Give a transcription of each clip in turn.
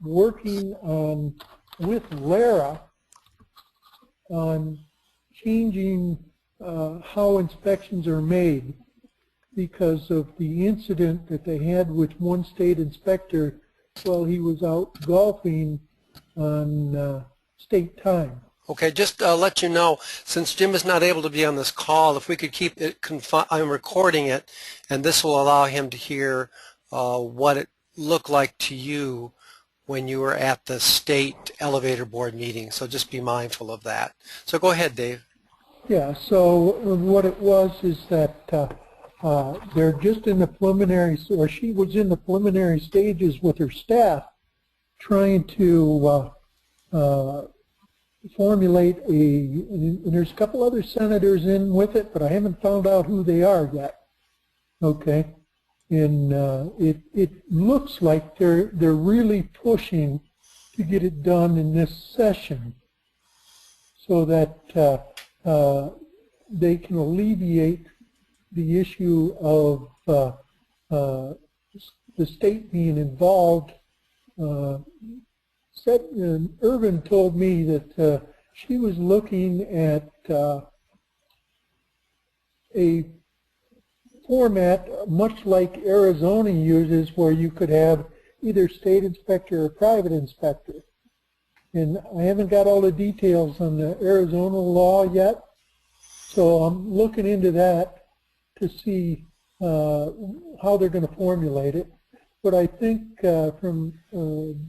working on, with Lara on changing how inspections are made because of the incident that they had with one state inspector while he was out golfing on state time. Okay, just let you know, since Jim is not able to be on this call, if we could keep it confined, I'm recording it, and this will allow him to hear what it looked like to you when you were at the state elevator board meeting. So just be mindful of that. So go ahead, Dave. Yeah, so what it was is that they're just in the preliminary, or she was in the preliminary stages with her staff trying to formulate and there's a couple other senators in with it, but I haven't found out who they are yet. Okay, and it looks like they're really pushing to get it done in this session, so that they can alleviate the issue of the state being involved. Irvin told me that she was looking at a format much like Arizona uses, where you could have either state inspector or private inspector. And I haven't got all the details on the Arizona law yet, so I'm looking into that to see how they're going to formulate it. But I think from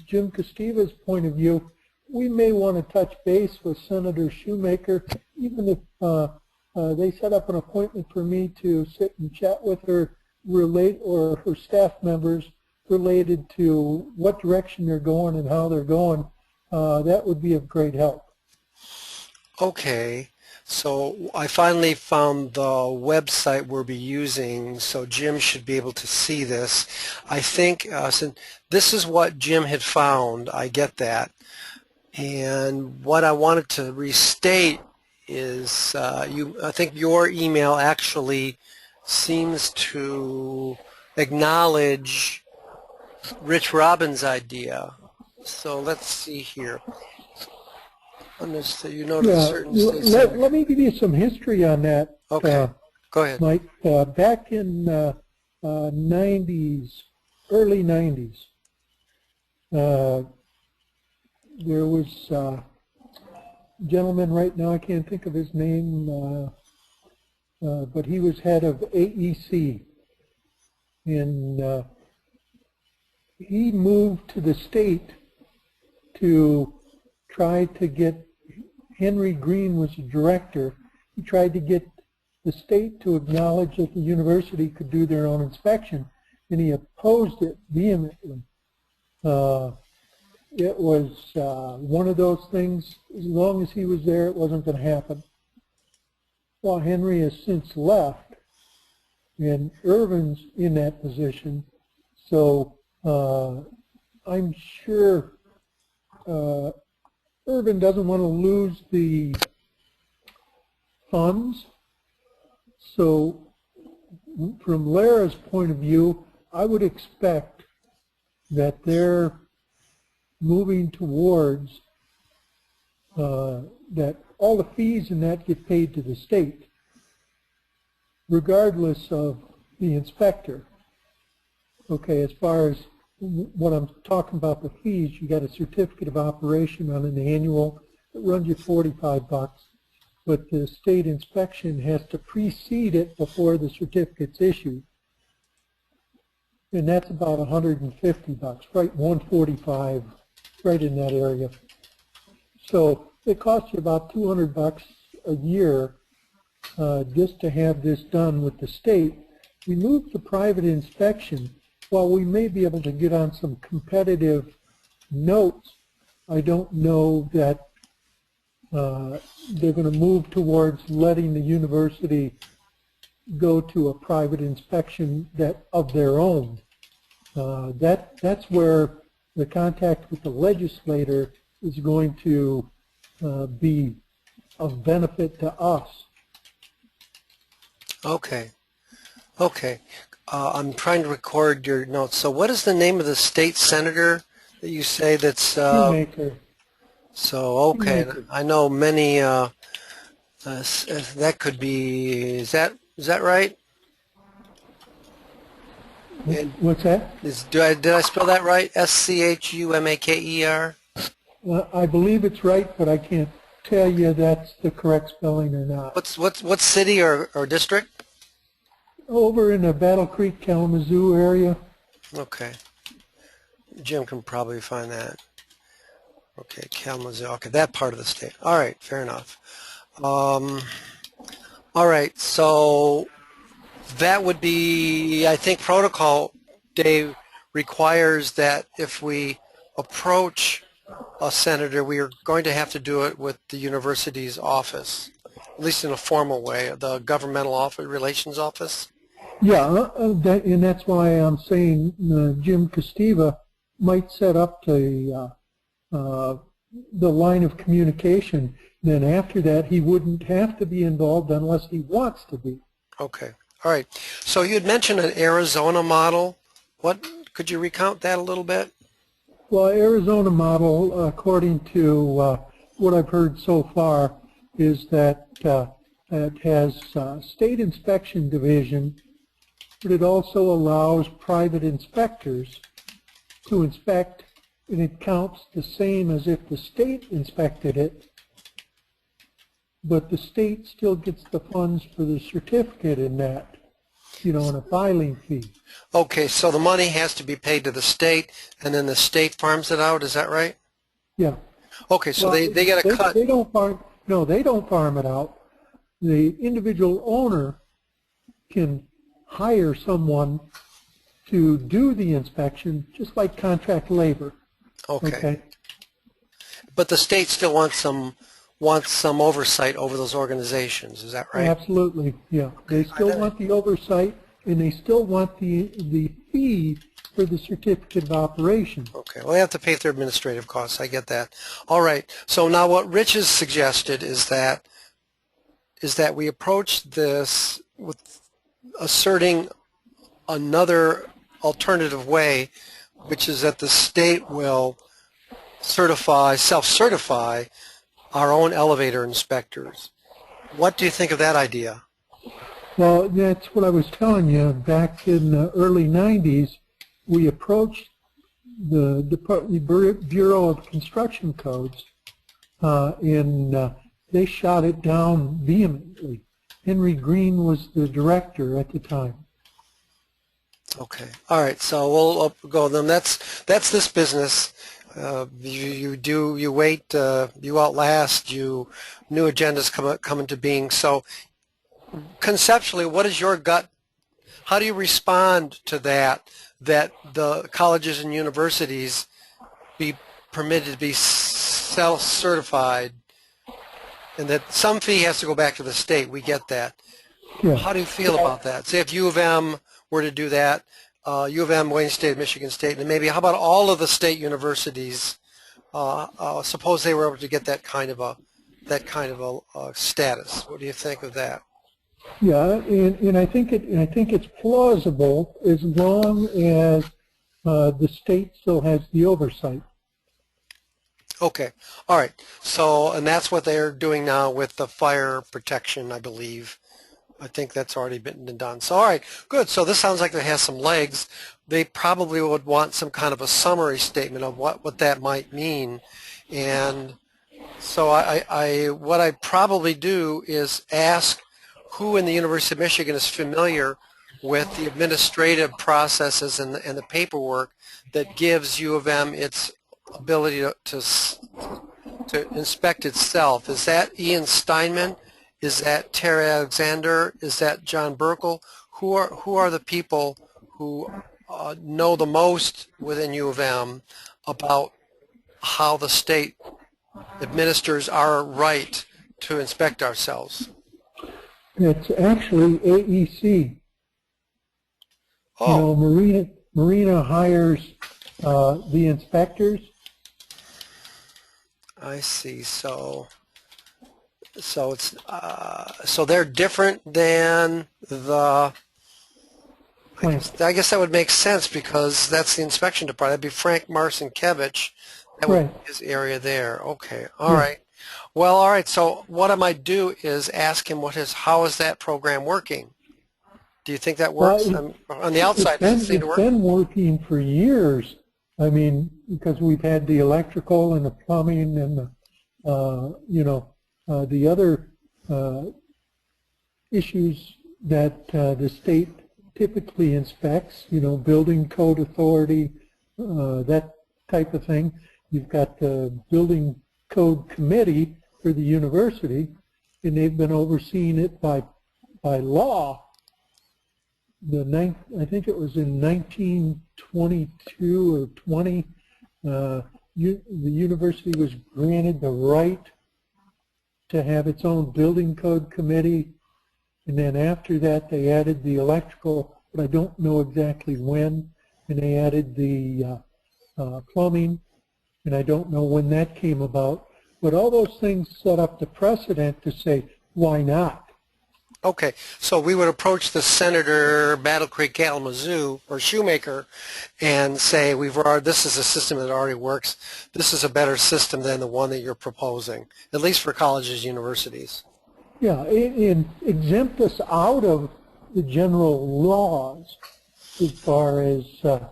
Jim Costiva's point of view, we may want to touch base with Senator Shoemaker, even if they set up an appointment for me to sit and chat with her, or her staff members related to what direction they're going and how they're going. That would be of great help. Okay. So I finally found the website we'll be using, so Jim should be able to see this. I think since this is what Jim had found, I get that. And what I wanted to restate is I think your email actually seems to acknowledge Rich Robbins' idea. So let's see here. So you notice Yeah, certain states. let me give you some history on that. Okay, go ahead. Mike, back in 90s, early 90s, there was a gentleman right now, I can't think of his name, but he was head of AEC, and he moved to the state to try to get, Henry Green was the director, he tried to get the state to acknowledge that the university could do their own inspection, and he opposed it vehemently. It was one of those things, as long as he was there, it wasn't going to happen. Well, Henry has since left, and Irvin's in that position, so I'm sure Irvin doesn't want to lose the funds. So from Lara's point of view, I would expect that they're moving towards that all the fees in that get paid to the state, regardless of the inspector. Okay, as far as what I'm talking about, the fees, you got a certificate of operation on an annual that runs you $45, but the state inspection has to precede it before the certificate's issued, and that's about $150, right? 145, right in that area. So it costs you about $200 a year just to have this done with the state. We move to private inspection. While we may be able to get on some competitive notes, I don't know that they're going to move towards letting the university go to a private inspection of their own. That's where the contact with the legislator is going to be of benefit to us. Okay. Okay. I'm trying to record your notes. So what is the name of the state senator that you say that's Shoemaker. so okay. Shoemaker. I know many. That could be. Is that right? And What's that? did I spell that right? Schumaker? I believe it's right, but I can't tell you that's the correct spelling or not. What city or district? Over in the Battle Creek, Kalamazoo area. Okay, Jim can probably find that. Okay, Kalamazoo. Okay, that part of the state. All right, fair enough. All right, so that would be, I think, protocol, Dave, requires that if we approach a senator, we are going to have to do it with the university's office, at least in a formal way, the governmental office, relations office. Yeah, and that's why I'm saying Jim Costeva might set up the line of communication. Then after that, he wouldn't have to be involved unless he wants to be. Okay. All right. So you had mentioned an Arizona model. What could you recount that a little bit? Well, Arizona model, according to what I've heard so far, is that it has state inspection division, but it also allows private inspectors to inspect, and it counts the same as if the state inspected it, but the state still gets the funds for the certificate in that, and a filing fee. Okay, so the money has to be paid to the state, and then the state farms it out. Is that right? Yeah. Okay, so Well, they get a cut. They don't farm. No, they don't farm it out. The individual owner can hire someone to do the inspection, just like contract labor. Okay. But the state still wants some oversight over those organizations. Is that right? Absolutely, yeah. They still want the oversight, and they still want the fee for the certificate of operation. Okay, well, they have to pay their administrative costs. I get that. All right. So now what Rich has suggested is that we approach this with asserting another alternative way, which is that the state will self-certify our own elevator inspectors. What do you think of that idea? Well, that's what I was telling you. Back in the early 90s, we approached the Bureau of Construction Codes, and they shot it down vehemently. Henry Green was the director at the time. Okay. All right. So we'll go with them. That's this business. You wait, you outlast, new agendas come into being. So conceptually, what is your gut? How do you respond to that the colleges and universities be permitted to be self-certified and that some fee has to go back to the state? We get that. Yeah. How do you feel about that? Say if U of M were to do that, U of M, Wayne State, Michigan State, and maybe how about all of the state universities? Suppose they were able to get that kind of a status. What do you think of that? Yeah, and I think it's plausible as long as the state still has the oversight. Okay, all right. So, and that's what they're doing now with the fire protection, I believe. I think that's already been done. So, all right, good. So this sounds like it has some legs. They probably would want some kind of a summary statement of what that might mean. And so what I probably do is ask who in the University of Michigan is familiar with the administrative processes and the paperwork that gives U of M its ability to inspect itself. Is that Ian Steinman? Is that Terry Alexander? Is that John Burkle? Who are the people who know the most within U of M about how the state administers our right to inspect ourselves? It's actually AEC. Oh. Marina hires the inspectors. I see. So it's so they're different than the Flint. I guess that would make sense because that's the inspection department. That'd be Frank Marcinkevich. That would Right. be his area there. Okay. All Yeah. right. Well, all right. So what I might do is ask him how is that program working? Do you think that Well, works? On the outside, does it seem to it's work? been working for years. I mean, because we've had the electrical and the plumbing and the, the other issues that the state typically inspects, building code authority, that type of thing. You've got the building code committee for the university, and they've been overseeing it by law. I think it was in 1922 or 20, the university was granted the right to have its own building code committee, and then after that they added the electrical, but I don't know exactly when, and they added the plumbing, and I don't know when that came about, but all those things set up the precedent to say, why not? Okay, so we would approach the Senator Battle Creek Kalamazoo or Shoemaker and say, this is a system that already works. This is a better system than the one that you're proposing, at least for colleges, universities. Yeah, and exempt us out of the general laws as far as, a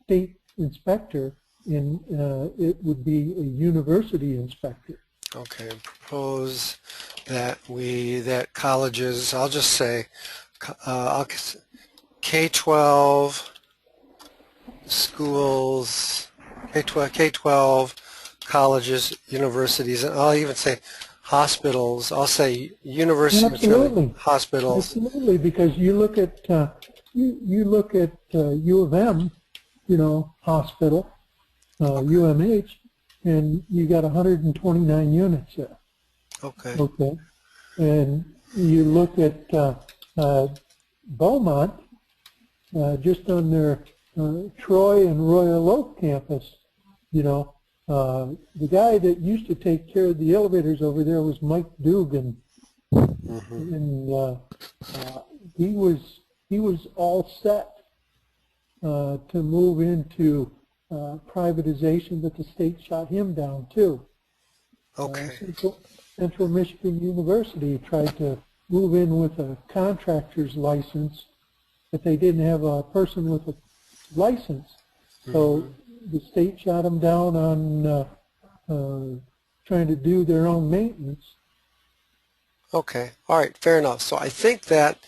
state inspector, and it would be a university inspector. Okay, propose that colleges, I'll just say K-12 schools, K-12 colleges, universities, and I'll even say hospitals. I'll say universities, Absolutely. hospitals. Absolutely, because you look at U of M, hospital, UMH, and you got 129 units there. Okay. Okay. And you look at Beaumont, just on their Troy and Royal Oak campus, the guy that used to take care of the elevators over there was Mike Dugan, and he was all set to move into privatization, but the state shot him down too. Okay. Central Michigan University tried to move in with a contractor's license, but they didn't have a person with a license. So the state shot them down on trying to do their own maintenance. Okay. All right. Fair enough. So I think that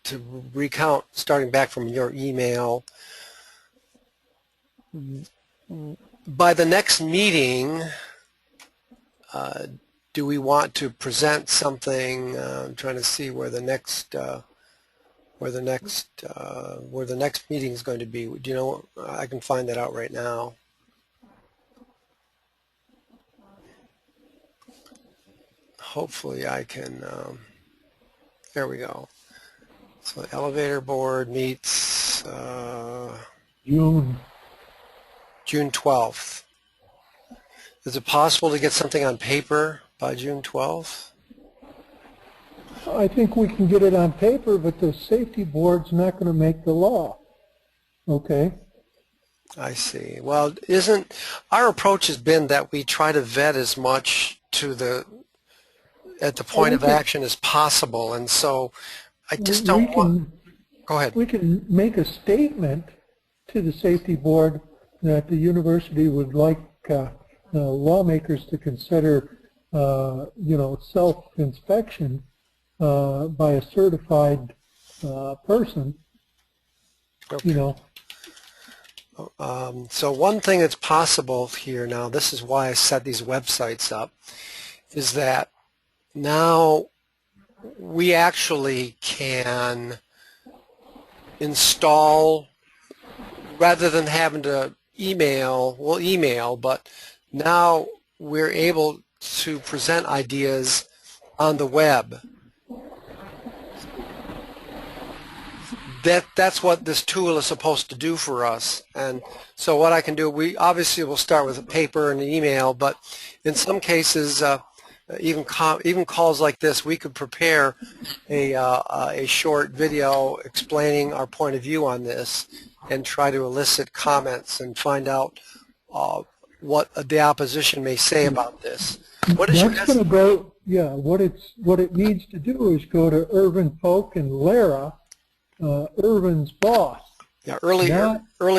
to recount, starting back from your email, by the next meeting, do we want to present something? I'm trying to see where the next meeting is going to be. Do you know? I can find that out right now. Hopefully, I can. There we go. So the elevator board meets June. June 12th. Is it possible to get something on paper by June 12th? I think we can get it on paper, but the safety board's not going to make the law. Okay? I see. Well, our approach has been that we try to vet as much at the point of action as possible, and so I just don't want. Go ahead. We can make a statement to the safety board that the university would like lawmakers to consider, self-inspection by a certified person. Okay. So one thing that's possible here now, this is why I set these websites up, is that now we actually can install, rather than having to we'll email, but now we're able to present ideas on the web. That's what this tool is supposed to do for us. And so what I can do, we obviously will start with a paper and an email, but in some cases, even calls like this, we could prepare a short video explaining our point of view on this and try to elicit comments and find out what the opposition may say about this. What is That's going to go, yeah, what it needs to do is go to Irvin Polk and Lara, Irvin's boss. Yeah, early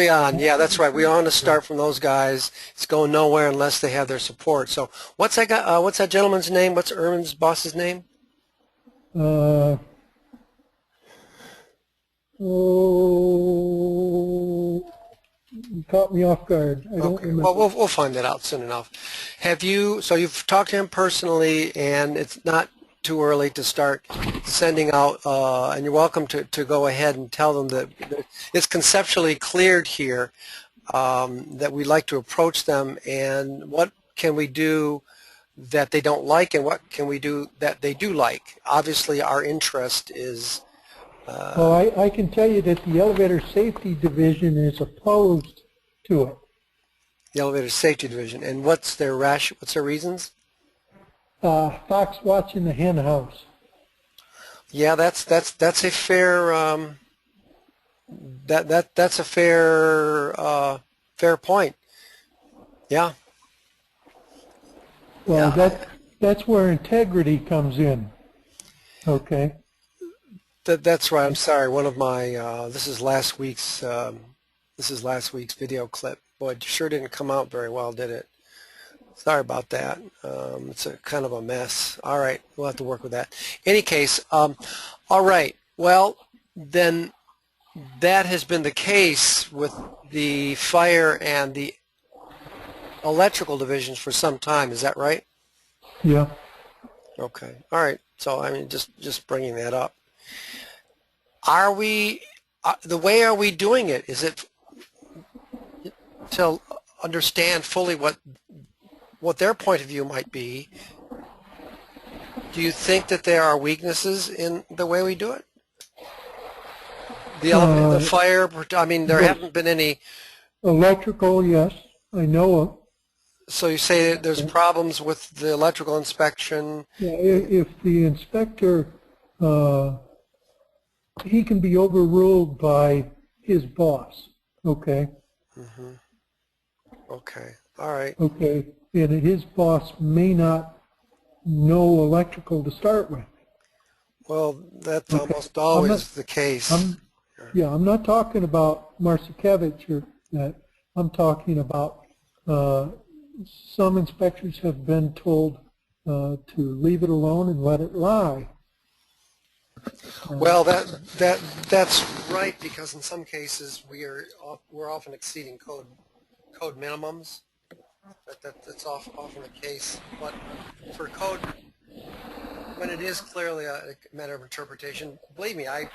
on, yeah, that's right. We want to start from those guys. It's going nowhere unless they have their support. So, what's that guy? What's that gentleman's name? What's Irvin's boss's name? Oh, you caught me off guard. I don't remember. Well, we'll find that out soon enough. So you've talked to him personally, and it's not too early to start sending out, and you're welcome to go ahead and tell them that it's conceptually cleared here, that we'd like to approach them, and what can we do that they don't like, and what can we do that they do like. Obviously, our interest is... Well, I can tell you that the Elevator Safety Division is opposed to it. The Elevator Safety Division. And what's their reasons? Fox watching the hen house. Yeah, that's a fair that's a fair point. Yeah. Well, yeah. that's where integrity comes in. Okay. That's right. I'm sorry. One of my this is last week's video clip. Boy, it sure didn't come out very well, did it? Sorry about that. It's a kind of a mess. All right, we'll have to work with that. Any case, all right. Well, then that has been the case with the fire and the electrical divisions for some time. Is that right? Yeah. Okay. All right. So I mean, just bringing that up. Are we the way are we doing it? Is it to understand fully what their point of view might be? Do you think that there are weaknesses in the way we do it? The fire, I mean, there haven't been any... Electrical, yes, I know of. So you say that there's problems with the electrical inspection? Yeah, if the inspector, he can be overruled by his boss, okay? Mm-hmm. Okay, all right. Okay, and his boss may not know electrical to start with. Well, that's almost always the case. I'm not talking about Marcinkevich or that. I'm talking about some inspectors have been told to leave it alone and let it lie. Well, that's right, because in some cases we're often exceeding code minimums. That's often the case. But for code, when it is clearly a matter of interpretation, believe me, I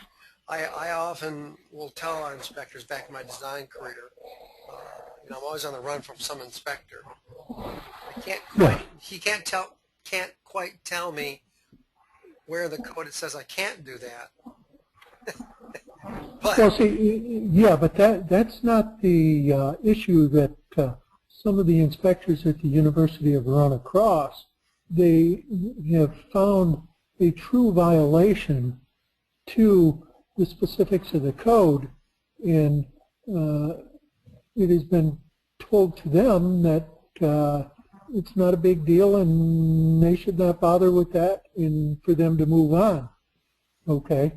often will tell our inspectors back in my design career, you know, I'm always on the run from some inspector. He can't quite tell me where in the code it says I can't do that. But, well, see, yeah, but that's not the issue that some of the inspectors at the university have run across. They have found a true violation to the specifics of the code, and it has been told to them that it's not a big deal and they should not bother with that, and for them to move on. Okay.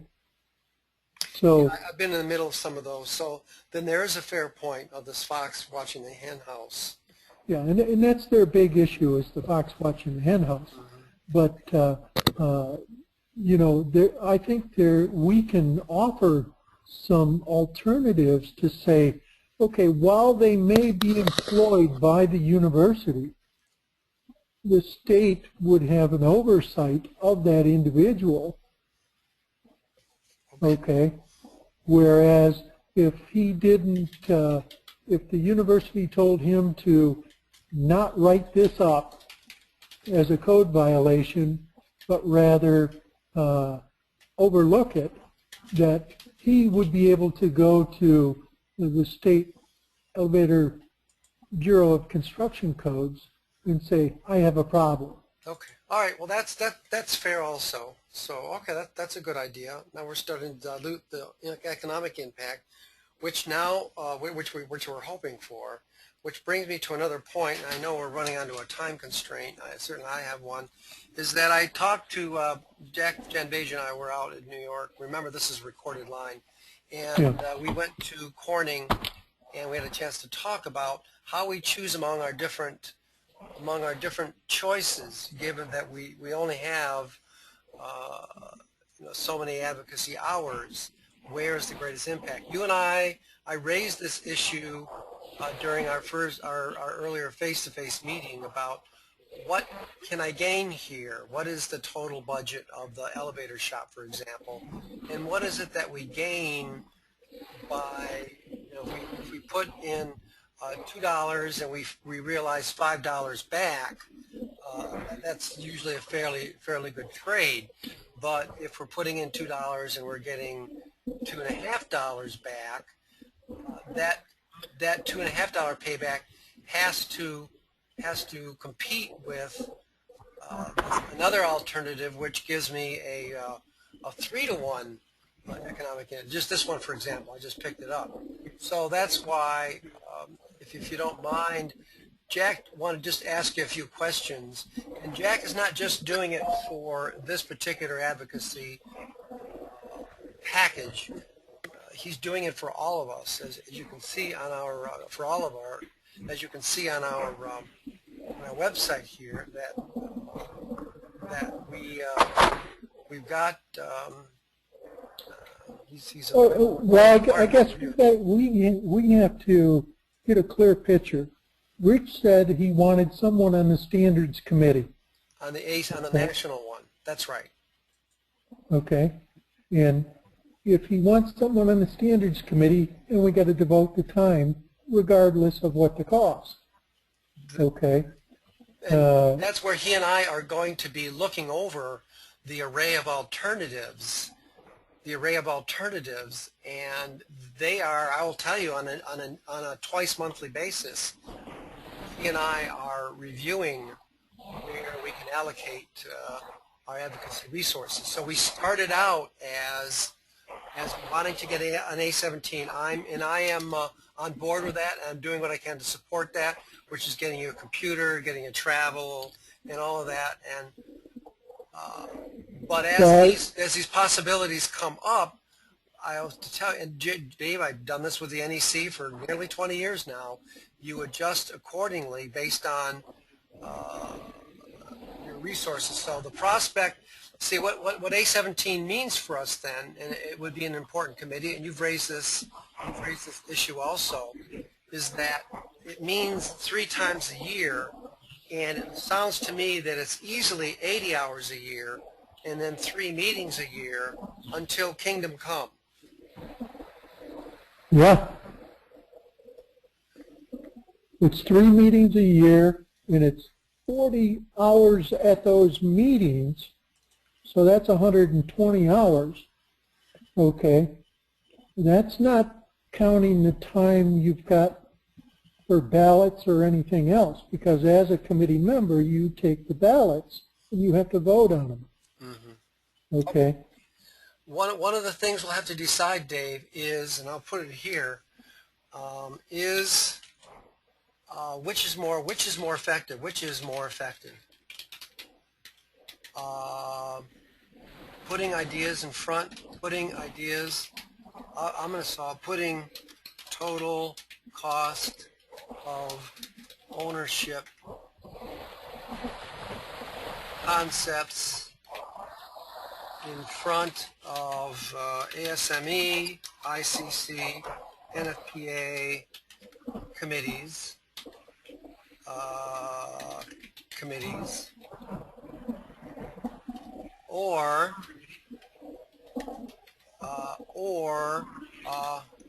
So yeah, I've been in the middle of some of those. So then there is a fair point of this fox watching the hen house. yeah, and that's their big issue, is the fox watching the hen house. Mm-hmm. But you know, I think we can offer some alternatives to say, okay, while they may be employed by the university, the state would have an oversight of that individual. Okay, whereas if he didn't, if the university told him to not write this up as a code violation, but rather overlook it, that he would be able to go to the State Elevator Bureau of Construction Codes and say, I have a problem. Okay. All right. Well, that's fair also. So okay, that's a good idea. Now we're starting to dilute the economic impact, which now which we're hoping for. Which brings me to another point. And I know we're running onto a time constraint. Certainly I have one. Is that I talked to Jack Janbej and I were out in New York. Remember, this is a recorded line, Yeah. and we went to Corning, and we had a chance to talk about how we choose among our different choices, given that we only have uh, so many advocacy hours. Where is the greatest impact? You and I raised this issue during our earlier face-to-face meeting about what can I gain here? What is the total budget of the elevator shop, for example? And what is it that we gain by, if we put in $2 and we realize $5 back, that's usually a fairly good trade. But if we're putting in $2 and we're getting $2.50 back, that $2.50 payback has to compete with another alternative, which gives me a 3-to-1 economic end. Just this one, for example, I just picked it up. So that's why, if you don't mind, Jack wanted to just ask you a few questions. And Jack is not just doing it for this particular advocacy package. He's doing it for all of us, as you can see on our, for all of our, as you can see on our website here, that we've got. He's Well, I guess we have to get a clear picture. Rich said he wanted someone on the standards committee. On the national one. That's right. Okay, and if he wants someone on the standards committee, then we got to devote the time, regardless of what the cost. Okay. And that's where he and I are going to be looking over the array of alternatives. And they are, I will tell you, on a twice monthly basis, he and I are reviewing where we can allocate our advocacy resources. So we started out as wanting to get an A17. I am on board with that, and I'm doing what I can to support that, which is getting you a computer, getting you travel, and all of that. And but as these possibilities come up, I have to tell you, and Dave, I've done this with the NEC for nearly 20 years now. You adjust accordingly based on your resources. So the prospect, see what A17 means for us then, and it would be an important committee, and you've raised this issue also, is that it means 3 times a year, and it sounds to me that it's easily 80 hours a year, and then 3 meetings a year until kingdom come. Yeah. It's 3 meetings a year, and it's 40 hours at those meetings, so that's 120 hours. Okay. That's not counting the time you've got for ballots or anything else, because as a committee member, you take the ballots and you have to vote on them. Mm-hmm. Okay. One of the things we'll have to decide, Dave, is, and I'll put it here, is which is more effective? Which is more effective? Putting ideas in front, putting total cost of ownership concepts in front of ASME, ICC, NFPA committees, or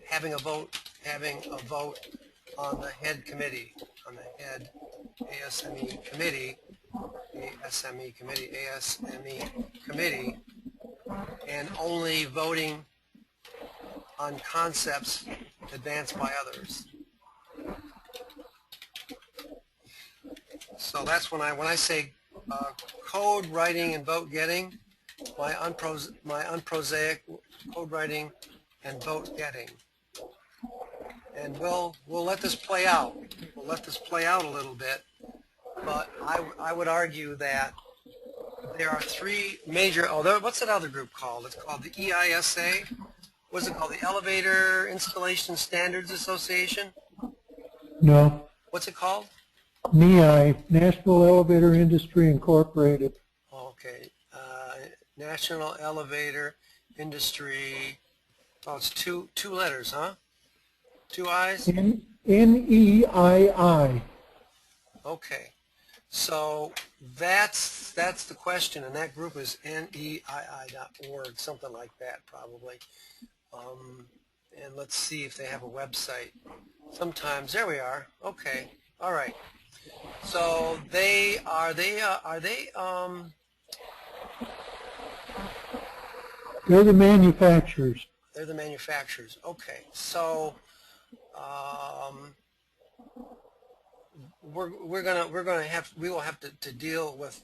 having a vote on the head committee, on the head ASME committee, and only voting on concepts advanced by others. So that's when I say code writing and vote getting, my unprosaic code writing and vote getting. And we'll let this play out. We'll let this play out a little bit, but I would argue that there are three major, what's that other group called? It's called the EISA. What's it called? The Elevator Installation Standards Association? No. What's it called? NEI, National Elevator Industry Incorporated. Okay. National Elevator Industry. Oh, it's two letters, huh? Two I's? NEII. Okay. So that's the question, and that group is neii.org, something like that probably. And let's see if they have a website. Sometimes, there we are. Okay. All right. So they're the manufacturers. They're the manufacturers. Okay. So we will have to deal with.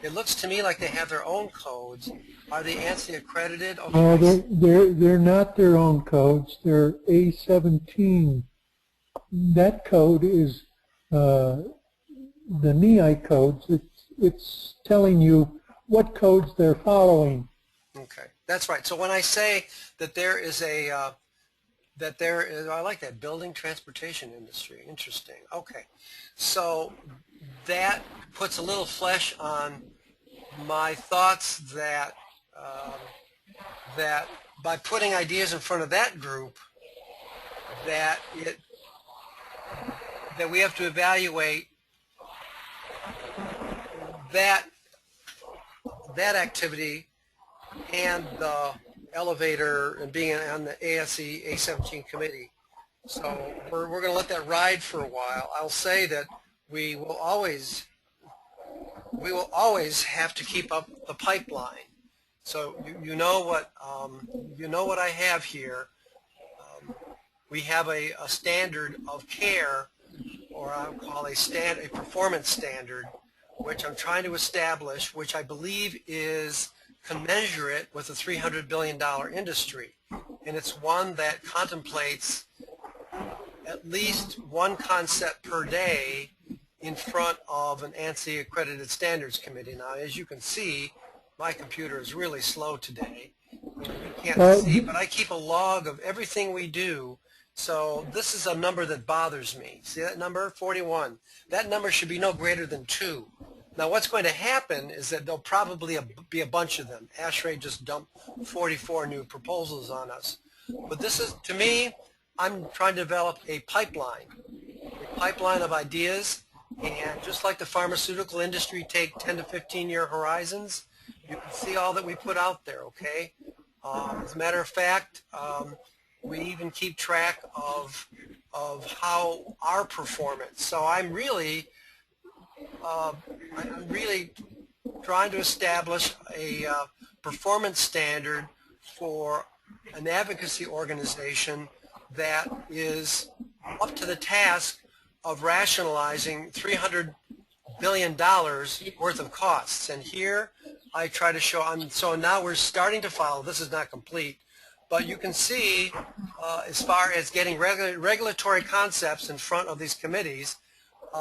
It looks to me like they have their own codes. Are they ANSI accredited? Okay. No, they're not their own codes. They're A17. That code is the NEI codes. It's telling you what codes they're following. Okay, that's right. So when I say that there is I like that, building transportation industry. Interesting. Okay, so that puts a little flesh on my thoughts that that by putting ideas in front of that group, that we have to evaluate that activity and the elevator and being on the ASE A17 committee. So we're going to let that ride for a while. I'll say that we will always have to keep up the pipeline. So you know what I have here. We have a standard of care, or I would call a performance standard, which I'm trying to establish, which I believe is commensurate with a $300 billion industry. And it's one that contemplates at least one concept per day in front of an ANSI accredited standards committee. Now, as you can see, my computer is really slow today. You can't see, but I keep a log of everything we do. So this is a number that bothers me. See that number, 41? That number should be no greater than 2. Now what's going to happen is that there'll probably be a bunch of them. ASHRAE just dumped 44 new proposals on us. But this is, to me, I'm trying to develop a pipeline of ideas. And just like the pharmaceutical industry take 10 to 15-year horizons, you can see all that we put out there, okay? As a matter of fact, we even keep track of how our performance. So I'm really trying to establish a performance standard for an advocacy organization that is up to the task of rationalizing $300 billion worth of costs. And here I try to show, so now we're starting to follow, this is not complete, but you can see as far as getting regulatory concepts in front of these committees,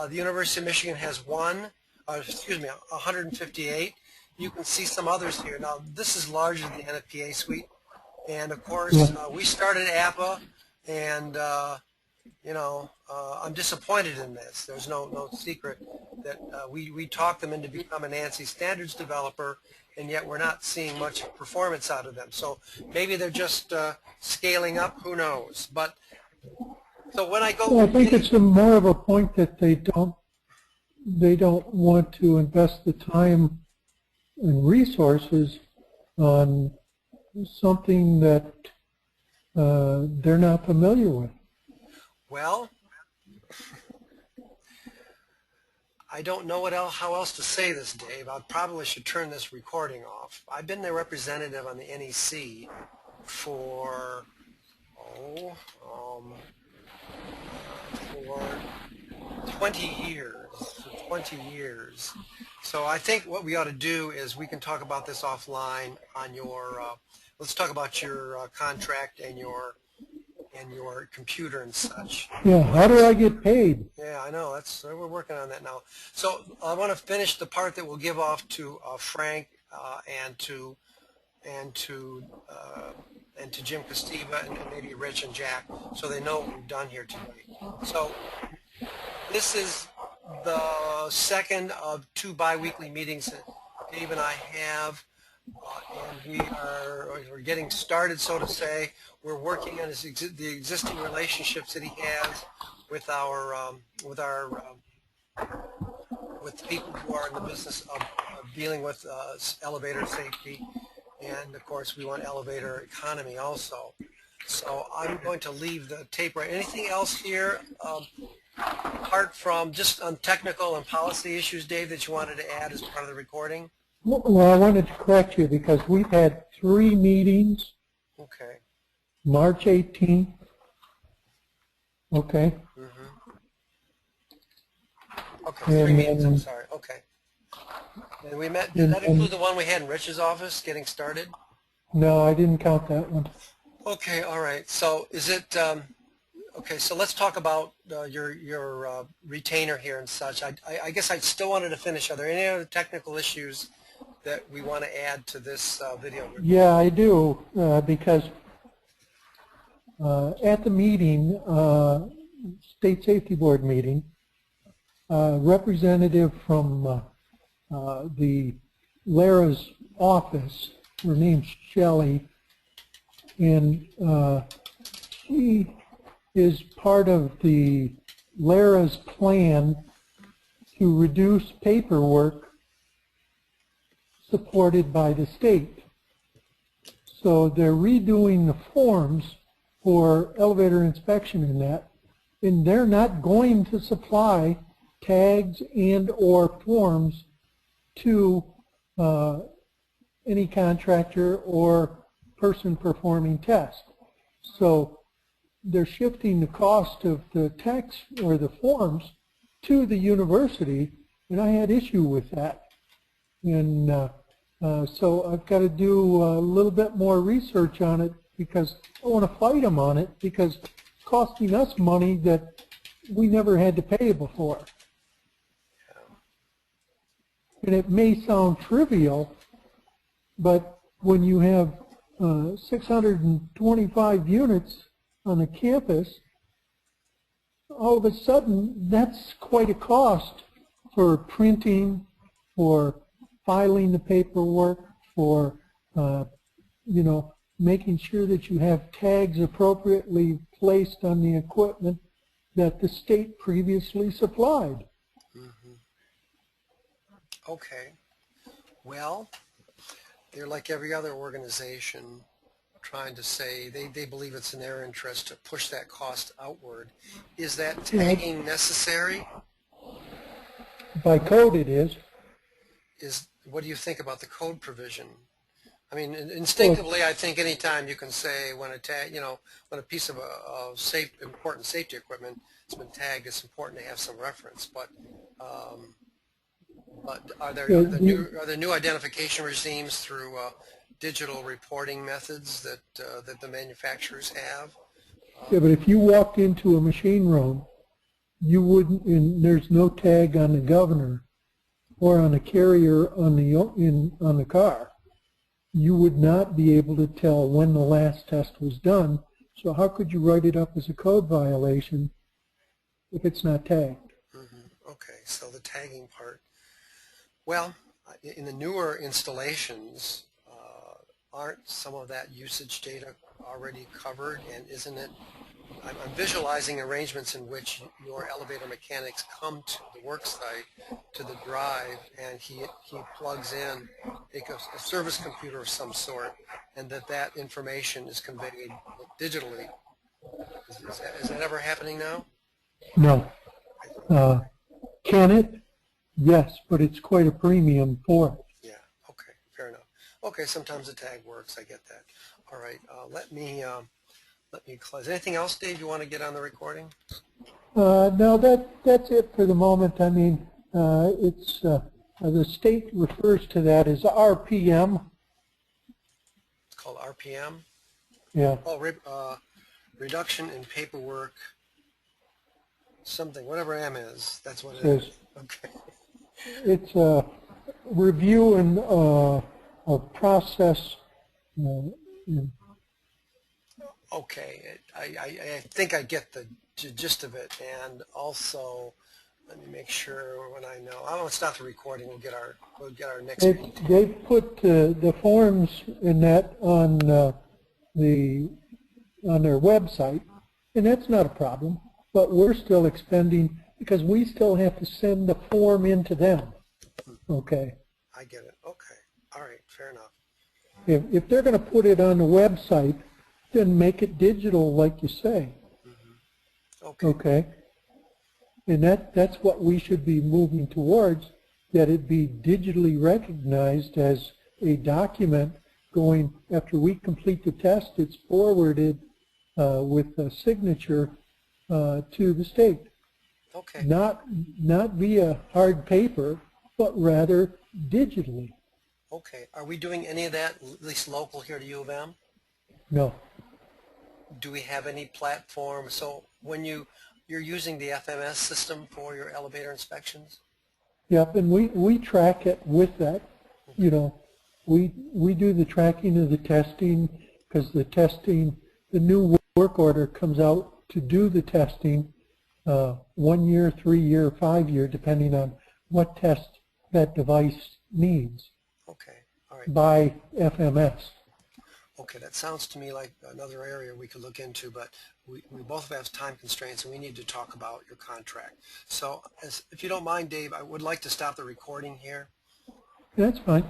the University of Michigan has 158. You can see some others here. Now this is larger than the NFPA suite, and of course we started APA, and I'm disappointed in this. There's no secret that we talked them into becoming an ANSI standards developer, and yet we're not seeing much performance out of them. So maybe they're just scaling up. Who knows? But so when I go, well, I think it's more of a point that they don't want to invest the time and resources on something that they're not familiar with. Well, I don't know how else to say this, Dave. I probably should turn this recording off. I've been the representative on the NEC for 20 years. 20 years. So I think what we ought to do is we can talk about this offline on your, let's talk about your contract and your computer and such. Yeah, how do I get paid? Yeah, I know. We're working on that now. So I want to finish the part that we'll give off to Frank and to Jim Costeva and maybe Rich and Jack, so they know what we've done here tonight. So this is the second of 2 bi-weekly meetings that Dave and I have, and we're getting started, so to say. We're working on the existing relationships that he has with with people who are in the business of dealing with elevator safety, and of course we want elevator economy also. So I'm going to leave the tape right. Anything else here apart from just on technical and policy issues, Dave, that you wanted to add as part of the recording? Well, I wanted to correct you because we've had 3 meetings. Okay. March 18th. Okay. Okay, 3 meetings, I'm sorry. Okay. And we met, did that include the one we had in Rich's office, getting started? No, I didn't count that one. Okay, all right. So is it, okay, so let's talk about your retainer here and such. I guess I still wanted to finish. Are there any other technical issues that we want to add to this video? Yeah, I do, because at the meeting, State Safety Board meeting, representative from the Lara's office, her name's Shelley, and she is part of the Lara's plan to reduce paperwork supported by the state. So they're redoing the forms for elevator inspection in that, and they're not going to supply tags and or forms to any contractor or person performing tests. So they're shifting the cost of the text or the forms to the university, and I had issue with that. And so I've got to do a little bit more research on it because I want to fight them on it because it's costing us money that we never had to pay before. And it may sound trivial, but when you have 625 units on a campus, all of a sudden that's quite a cost for printing, for filing the paperwork, for you know, making sure that you have tags appropriately placed on the equipment that the state previously supplied. Okay. Well, they're like every other organization trying to say they believe it's in their interest to push that cost outward. Is that tagging necessary? By code it is. What do you think about the code provision? I mean, instinctively, I think anytime you can say when a tag, you know, when a piece of important safety equipment has been tagged, it's important to have some reference. But are there new identification regimes through digital reporting methods that that the manufacturers have? Yeah, but if you walked into a machine room, you wouldn't, and there's no tag on the governor or on a carrier on the car, you would not be able to tell when the last test was done. So how could you write it up as a code violation if it's not tagged? Okay, so the tagging part. Well, in the newer installations, aren't some of that usage data already covered, and isn't it, I'm visualizing arrangements in which your elevator mechanics come to the work site, to the drive, and he plugs in a service computer of some sort, and that information is conveyed digitally. Is that ever happening now? No. Can it? Yes, but it's quite a premium for it. Yeah, okay, fair enough. Okay, sometimes the tag works, I get that. All right, let me close. Anything else, Dave, you want to get on the recording? No, that's it for the moment. I mean, The state refers to that as RPM. It's called RPM? Yeah. Oh, reduction in paperwork, something, whatever M is, that's what it is. Okay. It's a review and a process. Okay, I think I get the gist of it, and also let me make sure when I know. Oh, it's not the recording. We'll get our next meeting. They put the forms in that on their website, and that's not a problem. But we're still expending because we still have to send the form into them. Okay. I get it. Okay. All right. Fair enough. If they're going to put it on the website, then make it digital, like you say. Mm-hmm. Okay. Okay. And that's what we should be moving towards, that it be digitally recognized as a document going, after we complete the test, it's forwarded with a signature to the state. Okay. Not via hard paper, but rather digitally. Okay. Are we doing any of that, at least local here to U of M? No. Do we have any platform? So when you're using the FMS system for your elevator inspections? Yep, and we track it with that. You know, we do the tracking of the testing, because the new work order comes out to do the testing 1 year, 3 year, 5 year, depending on what test that device needs. Okay. All right. By FMS. Okay, that sounds to me like another area we could look into, but we both have time constraints and we need to talk about your contract. So if you don't mind, Dave, I would like to stop the recording here. That's fine.